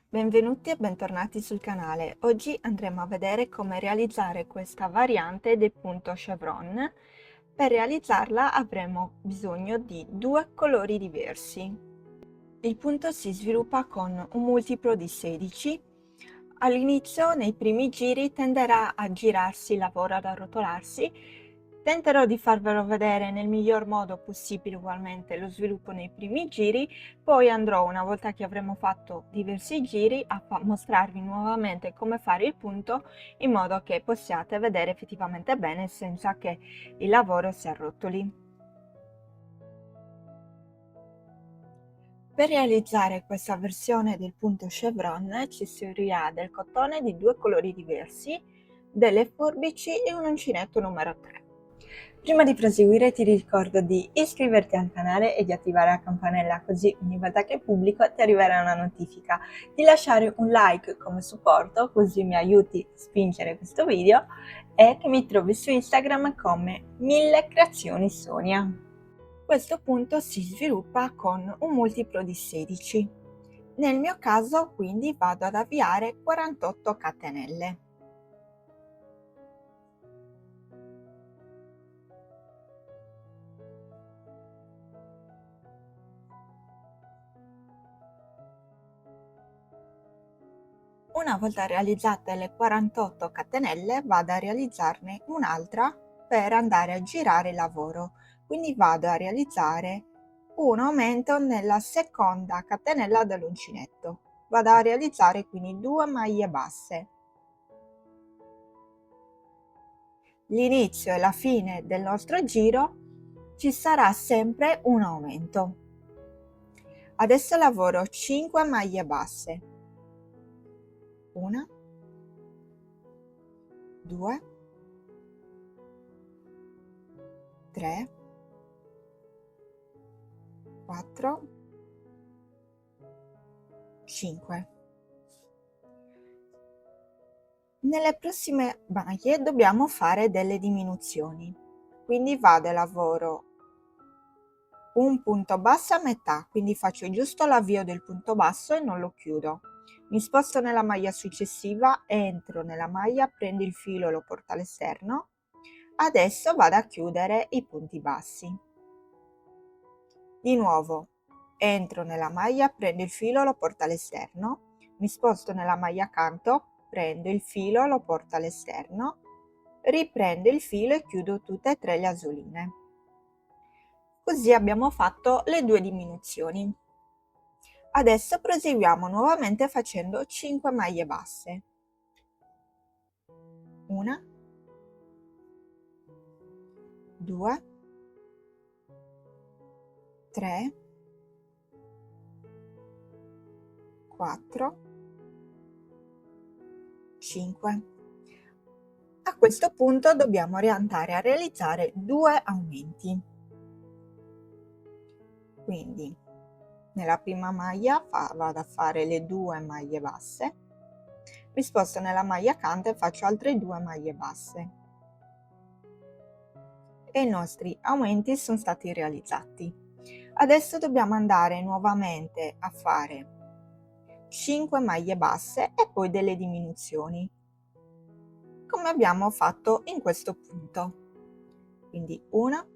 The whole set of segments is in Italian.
Benvenuti e bentornati sul canale. Oggi andremo a vedere come realizzare questa variante del punto chevron. Per realizzarla avremo bisogno di due colori diversi. Il punto si sviluppa con un multiplo di 16. All'inizio, nei primi giri, tenderà a girarsi il lavoro, ad arrotolarsi. Tenterò di farvelo vedere nel miglior modo possibile ugualmente lo sviluppo nei primi giri, poi andrò, una volta che avremo fatto diversi giri, a mostrarvi nuovamente come fare il punto in modo che possiate vedere effettivamente bene senza che il lavoro si arrotoli. Per realizzare questa versione del punto chevron ci servirà del cotone di due colori diversi, delle forbici e un uncinetto numero 3. Prima di proseguire ti ricordo di iscriverti al canale e di attivare la campanella, così ogni volta che pubblico ti arriverà una notifica, di lasciare un like come supporto così mi aiuti a spingere questo video e che mi trovi su Instagram come 1000 creazioni Sonia. Questo punto si sviluppa con un multiplo di 16. Nel mio caso quindi vado ad avviare 48 catenelle. Una volta realizzate le 48 catenelle vado a realizzarne un'altra per andare a girare il lavoro, quindi vado a realizzare un aumento nella seconda catenella dell'uncinetto. Vado a realizzare quindi 2 maglie basse. L'inizio e la fine del nostro giro ci sarà sempre un aumento. Adesso lavoro 5 maglie basse. 1, 2, 3, 4, 5. Nelle prossime maglie dobbiamo fare delle diminuzioni, quindi vado e lavoro un punto basso a metà, quindi faccio giusto l'avvio del punto basso e non lo chiudo. Mi sposto nella maglia successiva, entro nella maglia, prendo il filo e lo porto all'esterno. Adesso vado a chiudere i punti bassi. Di nuovo entro nella maglia, prendo il filo, lo porto all'esterno, mi sposto nella maglia accanto, prendo il filo, lo porto all'esterno, riprendo il filo e chiudo tutte e tre le asoline. Così abbiamo fatto le due diminuzioni. Adesso proseguiamo nuovamente facendo 5 maglie basse. 1, 2, 3, 4, 5. A questo punto dobbiamo andare a realizzare due aumenti. Quindi nella prima maglia vado a fare le 2 maglie basse, mi sposto nella maglia accanto e faccio altre 2 maglie basse. E i nostri aumenti sono stati realizzati. Adesso dobbiamo andare nuovamente a fare 5 maglie basse e poi delle diminuzioni, come abbiamo fatto in questo punto. Quindi 1,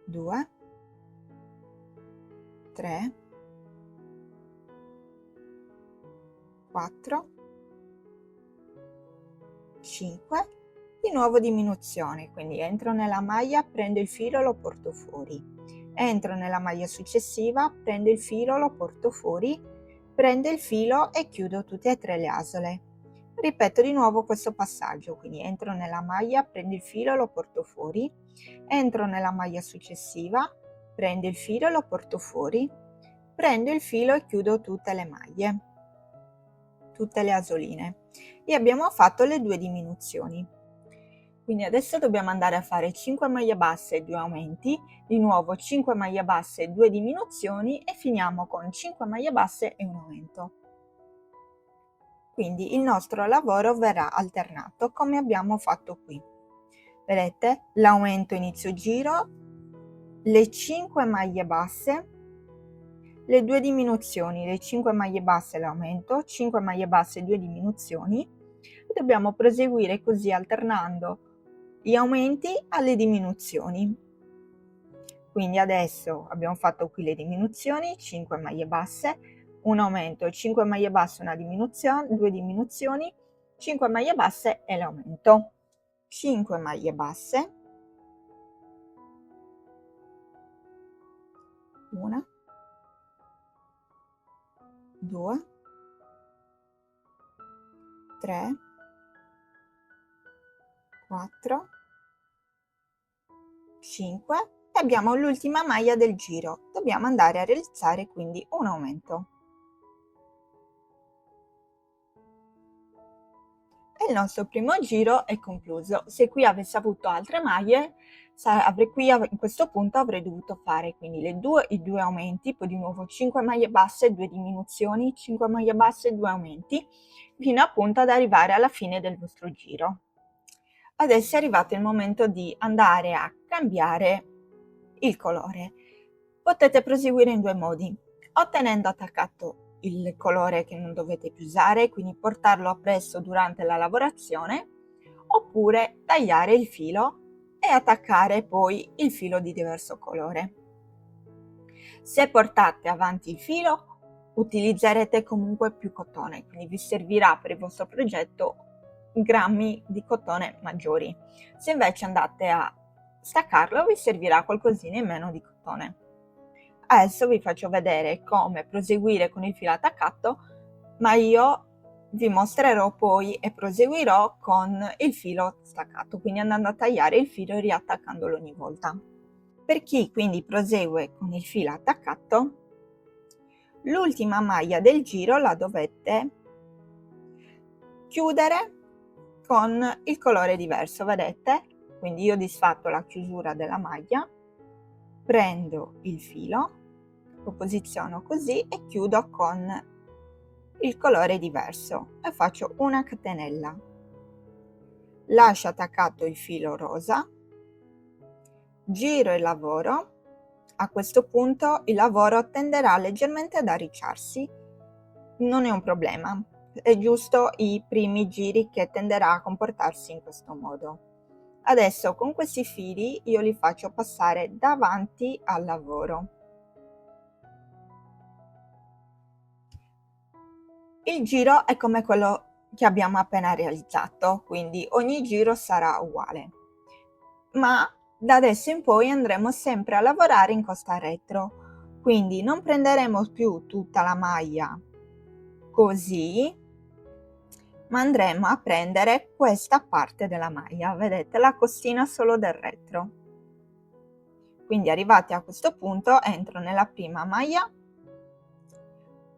2, 3, 4, 5, di nuovo diminuzione, quindi entro nella maglia, prendo il filo, lo porto fuori, entro nella maglia successiva, prendo il filo, lo porto fuori, prendo il filo e chiudo tutte e tre le asole. Ripeto di nuovo questo passaggio, quindi entro nella maglia, prendo il filo, lo porto fuori, entro nella maglia successiva, prendo il filo, lo porto fuori, prendo il filo e chiudo tutte le maglie, tutte le asoline, e abbiamo fatto le due diminuzioni. Quindi adesso dobbiamo andare a fare 5 maglie basse e 2 aumenti, di nuovo 5 maglie basse e 2 diminuzioni e finiamo con 5 maglie basse e un aumento. Quindi il nostro lavoro verrà alternato come abbiamo fatto qui. Vedete? L'aumento inizio giro, le 5 maglie basse, le 2 diminuzioni, le 5 maglie basse e l'aumento, 5 maglie basse e 2 diminuzioni, e dobbiamo proseguire così alternando gli aumenti alle diminuzioni. Quindi adesso abbiamo fatto qui le diminuzioni, 5 maglie basse, un aumento, 5 maglie basse, una diminuzione, 2 diminuzioni, 5 maglie basse e l'aumento. 5 maglie basse, una, 2, 3, 4, 5 e abbiamo l'ultima maglia del giro. Dobbiamo andare a realizzare quindi un aumento. E il nostro primo giro è concluso. Se qui avessi avuto altre maglie, in questo punto avrei dovuto fare quindi i due aumenti, poi di nuovo 5 maglie basse, 2 diminuzioni, 5 maglie basse, 2 aumenti, fino appunto ad arrivare alla fine del vostro giro. Adesso è arrivato il momento di andare a cambiare il colore. Potete proseguire in due modi, o tenendo attaccato il colore che non dovete più usare, quindi portarlo appresso durante la lavorazione, oppure tagliare il filo e attaccare poi il filo di diverso colore. Se portate avanti il filo, utilizzerete comunque più cotone, quindi vi servirà per il vostro progetto grammi di cotone maggiori. Se invece andate a staccarlo, vi servirà qualcosina in meno di cotone. Adesso vi faccio vedere come proseguire con il filo attaccato, ma io vi mostrerò poi e proseguirò con il filo staccato, quindi andando a tagliare il filo e riattaccandolo ogni volta. Per chi quindi prosegue con il filo attaccato, l'ultima maglia del giro la dovete chiudere con il colore diverso, vedete? Quindi io ho disfatto la chiusura della maglia, prendo il filo, lo posiziono così e chiudo con il colore diverso e faccio una catenella. Lascio attaccato il filo rosa, giro il lavoro. A questo punto il lavoro tenderà leggermente ad arricciarsi, non è un problema, è giusto i primi giri che tenderà a comportarsi in questo modo. Adesso con questi fili io li faccio passare davanti al lavoro. Il giro è come quello che abbiamo appena realizzato, quindi ogni giro sarà uguale, ma da adesso in poi andremo sempre a lavorare in costa retro, quindi non prenderemo più tutta la maglia così, ma andremo a prendere questa parte della maglia, vedete, la costina solo del retro. Quindi arrivati a questo punto entro nella prima maglia,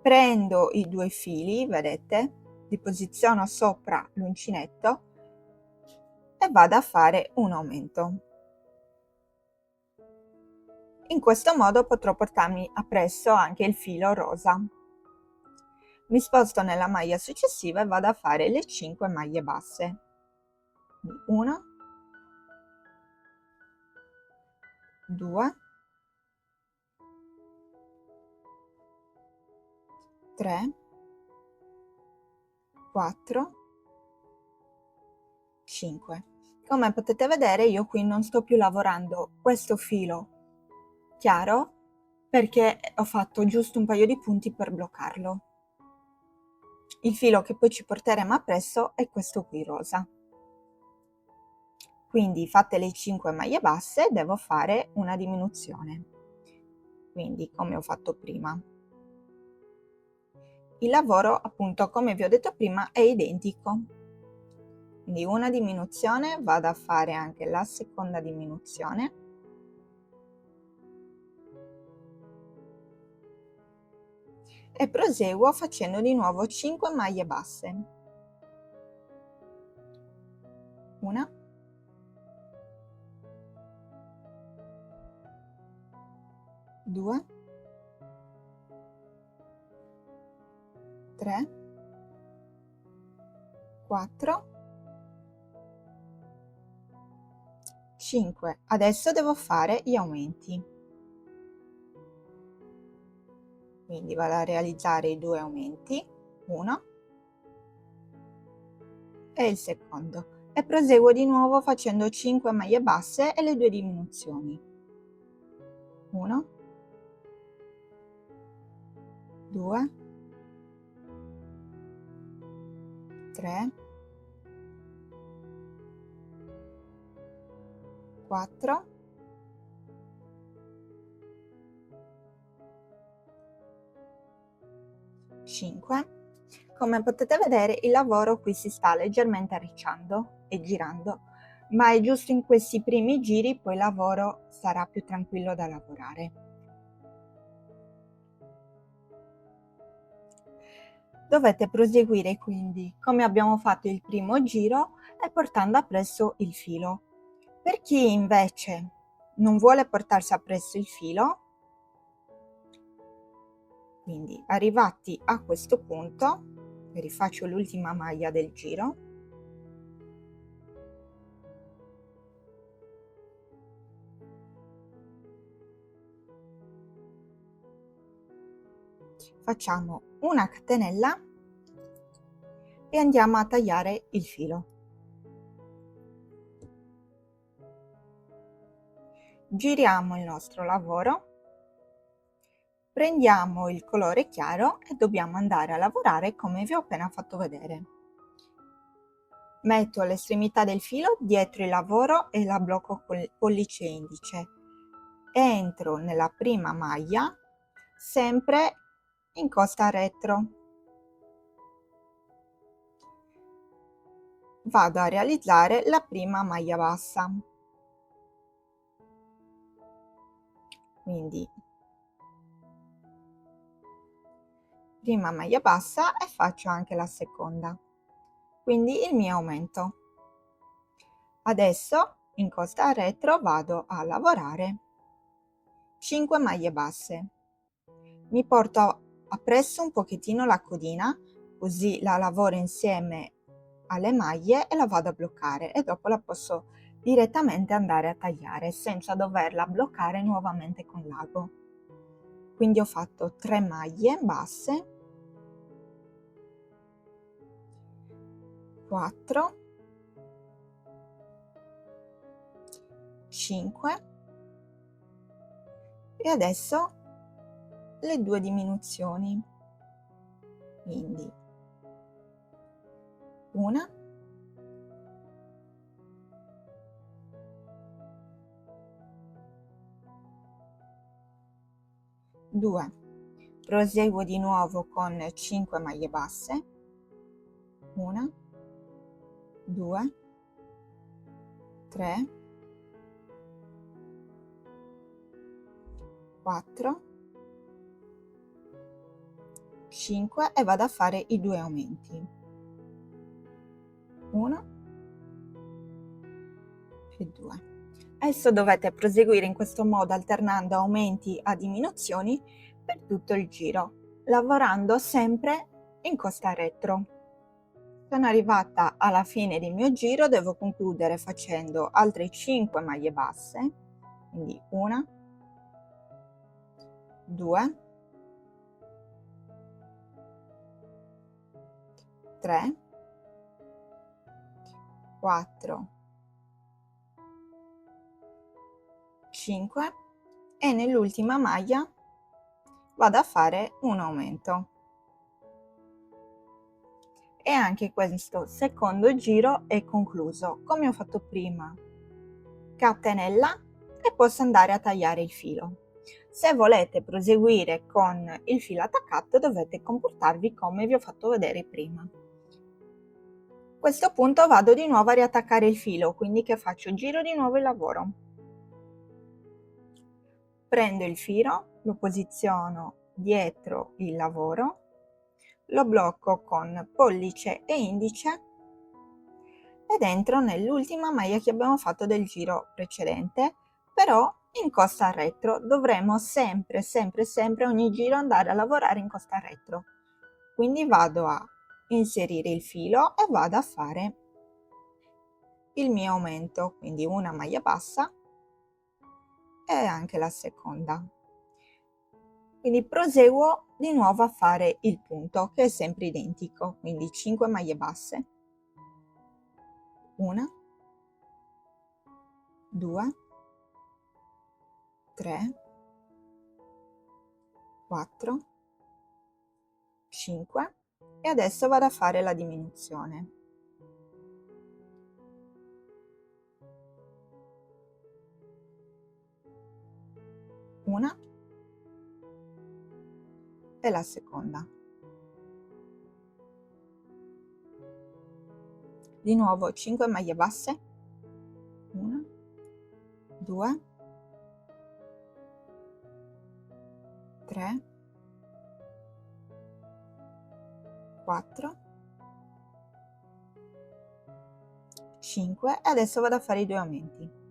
prendo i due fili, vedete, li posiziono sopra l'uncinetto e vado a fare un aumento. In questo modo potrò portarmi appresso anche il filo rosa. Mi sposto nella maglia successiva e vado a fare le 5 maglie basse. 1, 2, 3, 4, 5. Come potete vedere io qui non sto più lavorando questo filo chiaro perché ho fatto giusto un paio di punti per bloccarlo. Il filo che poi ci porteremo appresso è questo qui rosa. Quindi fatte le 5 maglie basse devo fare una diminuzione, quindi come ho fatto prima. Il lavoro appunto come vi ho detto prima è identico, quindi una diminuzione, vado a fare anche la seconda diminuzione e proseguo facendo di nuovo 5 maglie basse. Una, 2, 3, 4, 5. Adesso devo fare gli aumenti. quindi vado a realizzare i 2 aumenti, uno e il secondo, e proseguo di nuovo facendo 5 maglie basse e le 2 diminuzioni, 1, 2, 3, 4, 5. Come potete vedere, il lavoro qui si sta leggermente arricciando e girando, ma è giusto in questi primi giri, poi il lavoro sarà più tranquillo da lavorare. Dovete proseguire quindi come abbiamo fatto il primo giro e portando appresso il filo. Per chi invece non vuole portarsi appresso il filo, quindi arrivati a questo punto, rifaccio l'ultima maglia del giro, facciamo una catenella e andiamo a tagliare il filo. Giriamo il nostro lavoro, prendiamo il colore chiaro e dobbiamo andare a lavorare come vi ho appena fatto vedere. Metto l'estremità del filo dietro il lavoro e la blocco col pollice e indice. Entro nella prima maglia, sempre in costa retro. Vado a realizzare la prima maglia bassa. Quindi prima maglia bassa e faccio anche la seconda, quindi il mio aumento. Adesso in costa retro vado a lavorare 5 maglie basse, mi porto appresso un pochettino la codina, così la lavoro insieme alle maglie e la vado a bloccare, e dopo la posso direttamente andare a tagliare senza doverla bloccare nuovamente con l'ago. Quindi ho fatto 3 maglie basse, 4, 5 e adesso le 2 diminuzioni, quindi una, due. Proseguo di nuovo con 5 maglie basse, 1, 2, 3, 4, 5 e vado a fare i 2 aumenti, 1 e 2. Adesso dovete proseguire in questo modo alternando aumenti a diminuzioni per tutto il giro, lavorando sempre in costa retro. Sono arrivata alla fine del mio giro, devo concludere facendo altre 5 maglie basse, quindi 1, 2, 3, 4, 5 e nell'ultima maglia vado a fare un aumento. E anche questo secondo giro è concluso come ho fatto prima. Catenella e posso andare a tagliare il filo. Se volete proseguire con il filo attaccato dovete comportarvi come vi ho fatto vedere prima. A questo punto vado di nuovo a riattaccare il filo, quindi che faccio? Giro di nuovo il lavoro. Prendo il filo, lo posiziono dietro il lavoro, lo blocco con pollice e indice ed entro nell'ultima maglia che abbiamo fatto del giro precedente, però in costa retro. Dovremo sempre ogni giro andare a lavorare in costa retro. Quindi vado a inserire il filo e vado a fare il mio aumento, quindi una maglia bassa e anche la seconda. Quindi proseguo di nuovo a fare il punto, che è sempre identico, quindi 5 maglie basse, 1, 2, 3, 4, 5 e adesso vado a fare la diminuzione. Una e la seconda. Di nuovo 5 maglie basse, 1, 2, 3, 4, 5 e adesso vado a fare i 2 aumenti.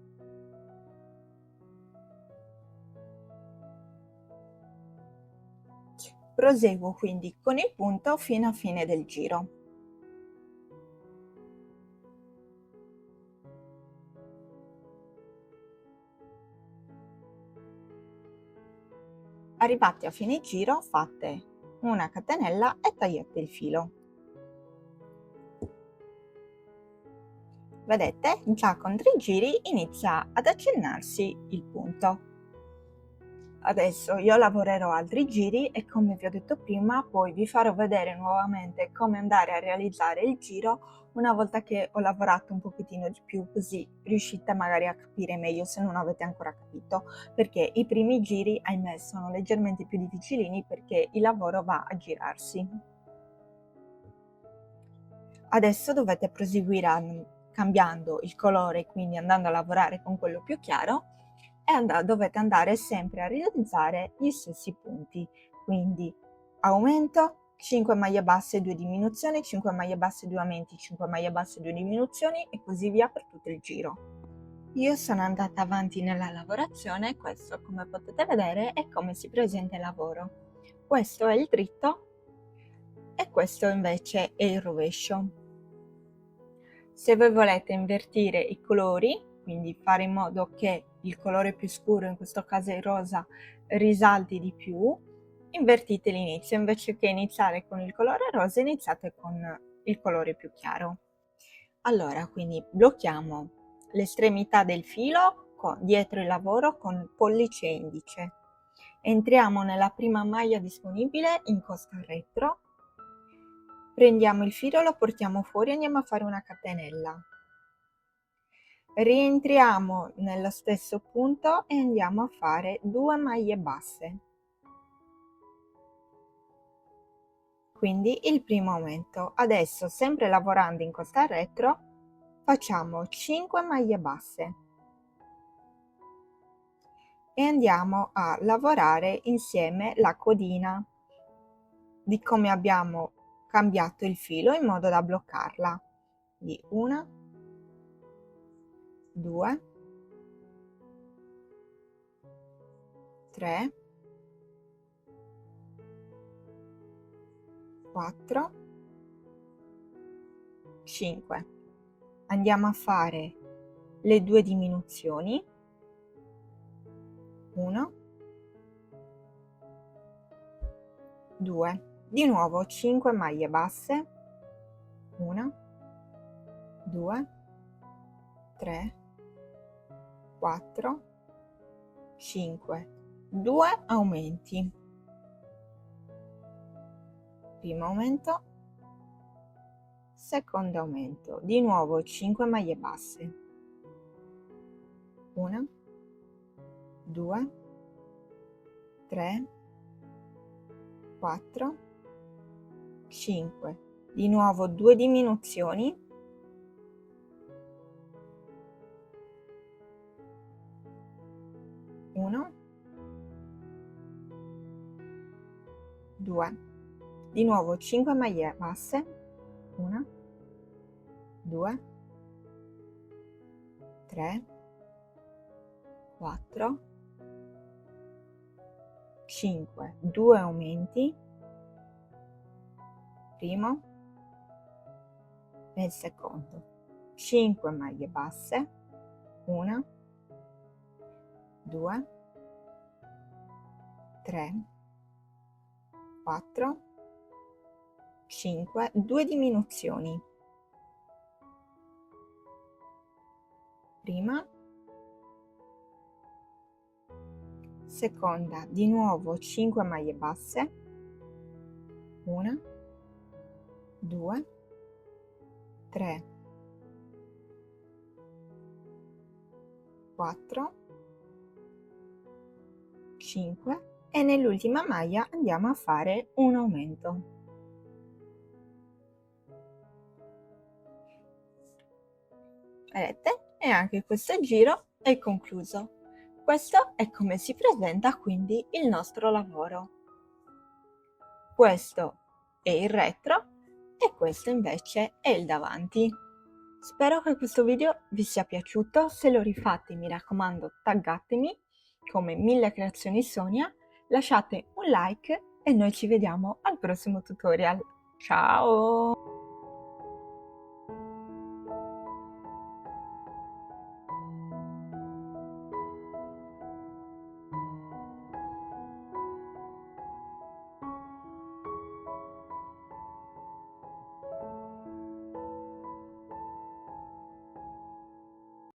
Proseguo quindi con il punto fino a fine del giro. Arrivati a fine giro fate una catenella e tagliate il filo. Vedete, già con 3 giri inizia ad accennarsi il punto. Adesso io lavorerò altri giri e, come vi ho detto prima, poi vi farò vedere nuovamente come andare a realizzare il giro una volta che ho lavorato un pochettino di più, così riuscite magari a capire meglio se non avete ancora capito, perché i primi giri, ahimè, sono leggermente più difficilini perché il lavoro va a girarsi. Adesso dovete proseguire cambiando il colore, quindi andando a lavorare con quello più chiaro, e dovete andare sempre a realizzare gli stessi punti, quindi aumento, 5 maglie basse, 2 diminuzioni, 5 maglie basse, 2 aumenti, 5 maglie basse, 2 diminuzioni e così via per tutto il giro. Io sono andata avanti nella lavorazione e questo, come potete vedere, è come si presenta il lavoro. Questo è il dritto e questo invece è il rovescio. Se voi volete invertire i colori, quindi fare in modo che il colore più scuro, in questo caso il rosa, risalti di più, invertite l'inizio, invece che iniziare con il colore rosa iniziate con il colore più chiaro. Allora, quindi blocchiamo l'estremità del filo dietro il lavoro con pollice e indice. Entriamo nella prima maglia disponibile in costa retro, prendiamo il filo, lo portiamo fuori e andiamo a fare una catenella. Rientriamo nello stesso punto e andiamo a fare 2 maglie basse. Quindi il primo aumento. Adesso, sempre lavorando in costa retro, facciamo 5 maglie basse e andiamo a lavorare insieme la codina di come abbiamo cambiato il filo in modo da bloccarla. Di 1, 2, 3, 4, 5. Andiamo a fare le 2 diminuzioni, 1, 2, di nuovo 5 maglie basse, 1, 2, 3, 4, 5, 2 aumenti, primo aumento, secondo aumento, di nuovo 5 maglie basse, 1, 2, 3, 4, 5, di nuovo 2 diminuzioni, 1, 2, di nuovo 5 maglie basse, 1, 2, 3, 4, 5, 2 aumenti, primo e il secondo, 5 maglie basse, 1, 2, 3, 4, 5, 2 diminuzioni. Prima, seconda, di nuovo 5 maglie basse, 1, 2, 3, 4, 5 e nell'ultima maglia andiamo a fare un aumento. Vedete? E anche questo giro è concluso. Questo è come si presenta quindi il nostro lavoro. Questo è il retro e questo invece è il davanti. Spero che questo video vi sia piaciuto. Se lo rifate, mi raccomando, taggatemi come Mille Creazioni Sonia, lasciate un like e noi ci vediamo al prossimo tutorial. Ciao!